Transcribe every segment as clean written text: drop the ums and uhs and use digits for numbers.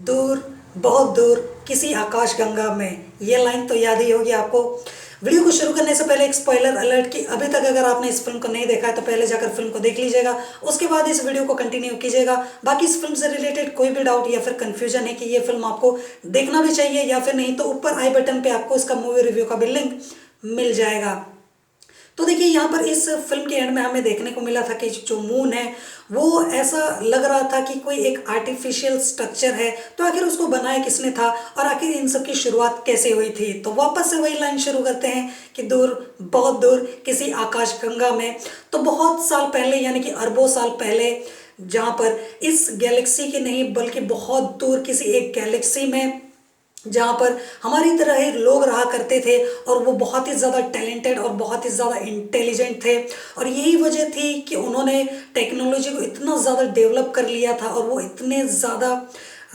दूर, बहुत दूर किसी आकाशगंगा में, ये लाइन तो याद ही होगी आपको। वीडियो को शुरू करने से पहले एक स्पॉइलर अलर्ट कि अभी तक अगर आपने इस फिल्म को नहीं देखा है तो पहले जाकर फिल्म को देख लीजिएगा, उसके बाद इस वीडियो को कंटिन्यू कीजिएगा। बाकी इस फिल्म से रिलेटेड कोई भी डाउट या फिर कंफ्यूजन है कि ये फिल्म आपको देखना भी चाहिए या फिर नहीं, तो ऊपर आई बटन पे आपको इसका मूवी रिव्यू का भी लिंक मिल जाएगा। तो देखिए यहाँ पर इस फिल्म के एंड में हमें देखने को मिला था कि जो मून है वो ऐसा लग रहा था कि कोई एक आर्टिफिशियल स्ट्रक्चर है, तो आखिर उसको बनाया किसने था और आखिर इन सब की शुरुआत कैसे हुई थी। तो वापस से वही लाइन शुरू करते हैं कि दूर, बहुत दूर किसी आकाशगंगा में। तो बहुत साल पहले यानी कि अरबों साल पहले, जहाँ पर इस गैलेक्सी की नहीं बल्कि बहुत दूर किसी एक गैलेक्सी में, जहाँ पर हमारी तरह ही लोग रहा करते थे और वो बहुत ही ज़्यादा टैलेंटेड और बहुत ही ज़्यादा इंटेलिजेंट थे। और यही वजह थी कि उन्होंने टेक्नोलॉजी को इतना ज़्यादा डेवलप कर लिया था और वो इतने ज़्यादा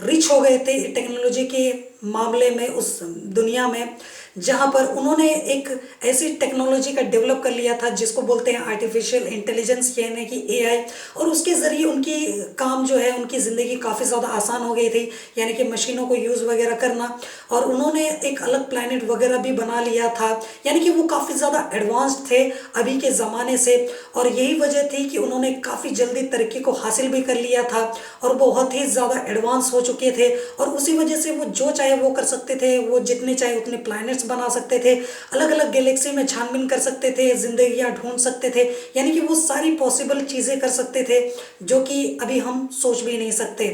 रिच हो गए थे टेक्नोलॉजी के मामले में उस दुनिया में, जहाँ पर उन्होंने एक ऐसी टेक्नोलॉजी का डेवलप कर लिया था जिसको बोलते हैं आर्टिफिशियल इंटेलिजेंस यानी कि एआई। और उसके ज़रिए उनकी काम जो है, उनकी ज़िंदगी काफ़ी ज़्यादा आसान हो गई थी, यानी कि मशीनों को यूज़ वगैरह करना। और उन्होंने एक अलग प्लैनेट वगैरह भी बना लिया था, यानी कि वो काफ़ी ज़्यादा एडवांस्ड थे अभी के ज़माने से। और यही वजह थी कि उन्होंने काफ़ी जल्दी तरक्की को हासिल भी कर लिया था और बहुत ही ज़्यादा एडवांस हो चुके थे। और उसी वजह से वो जो चाहे वो कर सकते थे, वो जितने चाहे उतने प्लैनेट्स बना सकते थे, अलग अलग गैलेक्सी में छानबीन कर सकते थे, जिंदगियां ढूंढ सकते थे, यानी कि वो सारी पॉसिबल चीज़ें कर सकते थे जो कि अभी हम सोच भी नहीं सकते।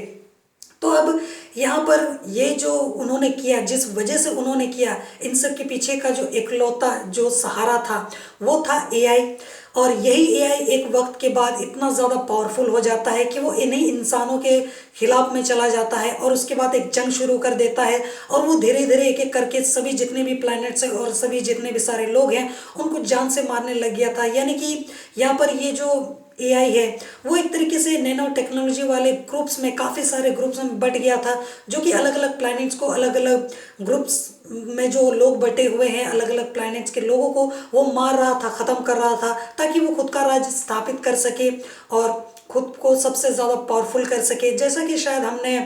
तो अब यहाँ पर ये जो उन्होंने किया, जिस वजह से उन्होंने किया, इन सब के पीछे का जो इकलौता जो सहारा था वो था एआई। और यही एआई एक वक्त के बाद इतना ज़्यादा पावरफुल हो जाता है कि वो इन्हीं इंसानों के खिलाफ में चला जाता है और उसके बाद एक जंग शुरू कर देता है। और वो धीरे धीरे एक एक करके सभी जितने भी प्लैनेट्स हैं और सभी जितने भी सारे लोग हैं उनको जान से मारने लग गया था। यानी कि यहाँ पर ये जो एआई है वो एक तरीके से नैनो टेक्नोलॉजी वाले ग्रुप्स में, काफ़ी सारे ग्रुप्स में बट गया था, जो कि अलग अलग प्लैनेट्स को, अलग अलग ग्रुप्स में जो लोग बटे हुए हैं, अलग अलग प्लैनेट्स के लोगों को वो मार रहा था, ख़त्म कर रहा था, ताकि वो खुद का राज्य स्थापित कर सके और खुद को सबसे ज़्यादा पावरफुल कर सके, जैसा कि शायद हमने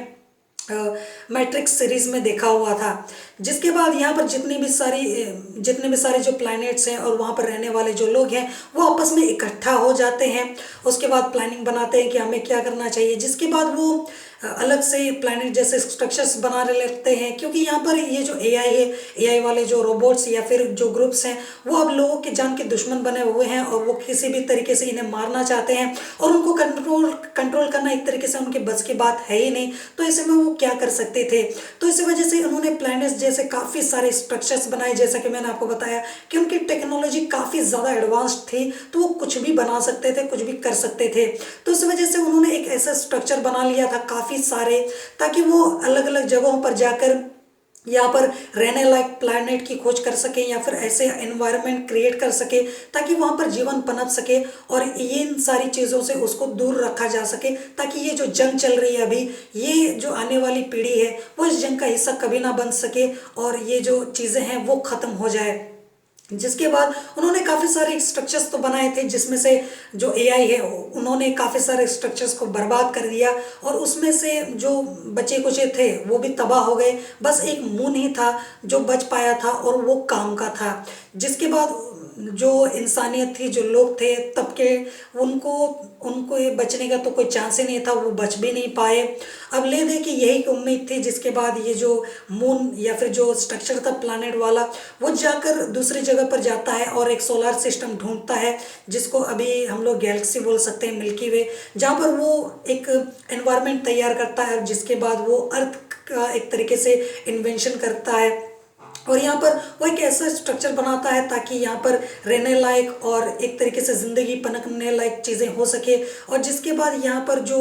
मैट्रिक्स सीरीज में देखा हुआ था। जिसके बाद यहाँ पर जितने भी सारे जो प्लैनेट्स हैं और वहाँ पर रहने वाले जो लोग हैं वो आपस में इकट्ठा हो जाते हैं। उसके बाद प्लानिंग बनाते हैं कि हमें क्या करना चाहिए, जिसके बाद वो अलग से प्लैनेट जैसे स्ट्रक्चर्स बनाने लगते हैं। क्योंकि यहाँ पर ये जो एआई है, एआई वाले जो रोबोट्स या फिर जो ग्रुप्स हैं वो अब लोगों के जान के दुश्मन बने हुए हैं और वो किसी भी तरीके से इन्हें मारना चाहते हैं और उनको कंट्रोल करना एक तरीके से उनके बस की बात है ही नहीं। तो ऐसे में वो क्या कर सकते थे, तो इसी वजह से उन्होंने प्लैनेट्स जैसे काफ़ी सारे स्ट्रक्चर्स बनाए। जैसा कि मैंने आपको बताया कि उनकी टेक्नोलॉजी काफ़ी ज़्यादा एडवांस्ड थी, तो वो कुछ भी बना सकते थे, कुछ भी कर सकते थे। तो इस वजह से उन्होंने एक ऐसा स्ट्रक्चर बना लिया था काफ़ी सारे, ताकि वो अलग अलग जगहों पर जाकर यहाँ पर रहने लायक प्लैनेट की खोज कर सके या फिर ऐसे एनवायरनमेंट क्रिएट कर सके ताकि वहाँ पर जीवन पनप सके और ये इन सारी चीज़ों से उसको दूर रखा जा सके, ताकि ये जो जंग चल रही है अभी, ये जो आने वाली पीढ़ी है वो इस जंग का हिस्सा कभी ना बन सके और ये जो चीज़ें हैं वो ख़त्म हो जाए। जिसके बाद उन्होंने काफ़ी सारे स्ट्रक्चर्स तो बनाए थे, जिसमें से जो एआई है उन्होंने काफ़ी सारे स्ट्रक्चर्स को बर्बाद कर दिया और उसमें से जो बचे कुचे थे वो भी तबाह हो गए। बस एक मून ही था जो बच पाया था और वो काम का था। जिसके बाद जो इंसानियत थी, जो लोग थे तब के, उनको उनको ये बचने का तो कोई चांस ही नहीं था, वो बच भी नहीं पाए। अब ले दे कि यही उम्मीद थी, जिसके बाद ये जो मून या फिर जो स्ट्रक्चर था प्लानट वाला वो जाकर दूसरी जगह पर जाता है और एक सोलर सिस्टम ढूंढता है, जिसको अभी हम लोग गैलेक्सी बोल सकते हैं, मिल्की वे, जहाँ पर वो एक एनवायरनमेंट तैयार करता है और जिसके बाद वो अर्थ का एक तरीके से इन्वेंशन करता है और यहाँ पर वो एक ऐसा स्ट्रक्चर बनाता है ताकि यहाँ पर रहने लायक और एक तरीके से ज़िंदगी पनपने लायक चीज़ें हो सके। और जिसके बाद यहाँ पर जो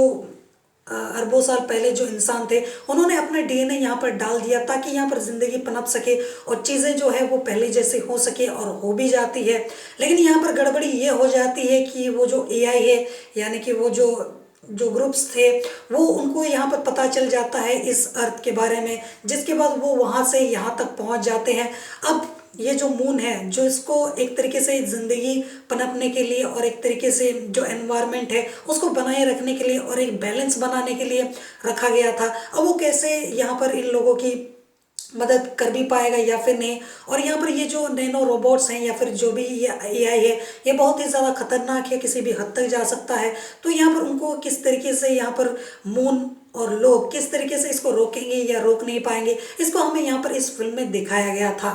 अरबों साल पहले जो इंसान थे उन्होंने अपना डीएनए यहाँ पर डाल दिया ताकि यहाँ पर ज़िंदगी पनप सके और चीज़ें जो है वो पहले जैसे हो सके, और हो भी जाती है। लेकिन यहाँ पर गड़बड़ी ये हो जाती है कि वो जो एआई है, यानी कि वो जो ग्रुप्स थे, वो उनको यहाँ पर पता चल जाता है इस अर्थ के बारे में, जिसके बाद वो वहाँ से यहाँ तक पहुँच जाते हैं। अब ये जो मून है, जो इसको एक तरीके से ज़िंदगी पनपने के लिए और एक तरीके से जो एनवायरनमेंट है उसको बनाए रखने के लिए और एक बैलेंस बनाने के लिए रखा गया था। अब वो कैसे यहाँ पर इन लोगों की मदद कर भी पाएगा या फिर नहीं। और यहाँ पर ये जो नैनो रोबोट्स हैं या फिर जो भी ये एआई है, ये बहुत ही ज़्यादा खतरनाक है, किसी भी हद तक जा सकता है। तो यहाँ पर उनको किस तरीके से यहाँ पर मून और लोग किस तरीके से इसको रोकेंगे या रोक नहीं पाएंगे, इसको हमें यहाँ पर इस फिल्म में दिखाया गया था।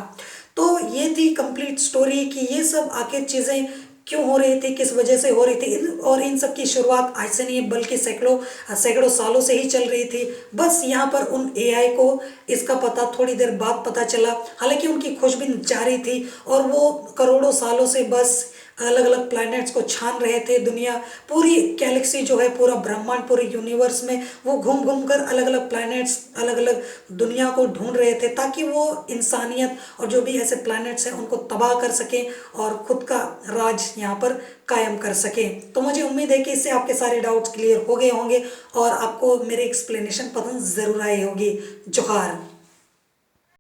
तो ये थी कंप्लीट स्टोरी कि ये सब आखिर चीज़ें क्यों हो रही थी, किस वजह से हो रही थी। और इन सब की शुरुआत आज से नहीं बल्कि सैकड़ों सैकड़ों सालों से ही चल रही थी। बस यहाँ पर उन एआई को इसका पता थोड़ी देर बाद पता चला। हालांकि उनकी खोजबीन जारी थी और वो करोड़ों सालों से बस अलग अलग प्लैनेट्स को छान रहे थे। दुनिया, पूरी गैलेक्सी जो है, पूरा ब्रह्मांड, पूरे यूनिवर्स में वो घूम घूम कर अलग अलग प्लैनेट्स, अलग अलग दुनिया को ढूंढ रहे थे ताकि वो इंसानियत और जो भी ऐसे प्लैनेट्स हैं उनको तबाह कर सकें और खुद का राज यहाँ पर कायम कर सकें। तो मुझे उम्मीद है कि इससे आपके सारे डाउट्स क्लियर हो गए होंगे और आपको मेरी एक्सप्लेनेशन पसंद ज़रूर आई होगी। जोहार।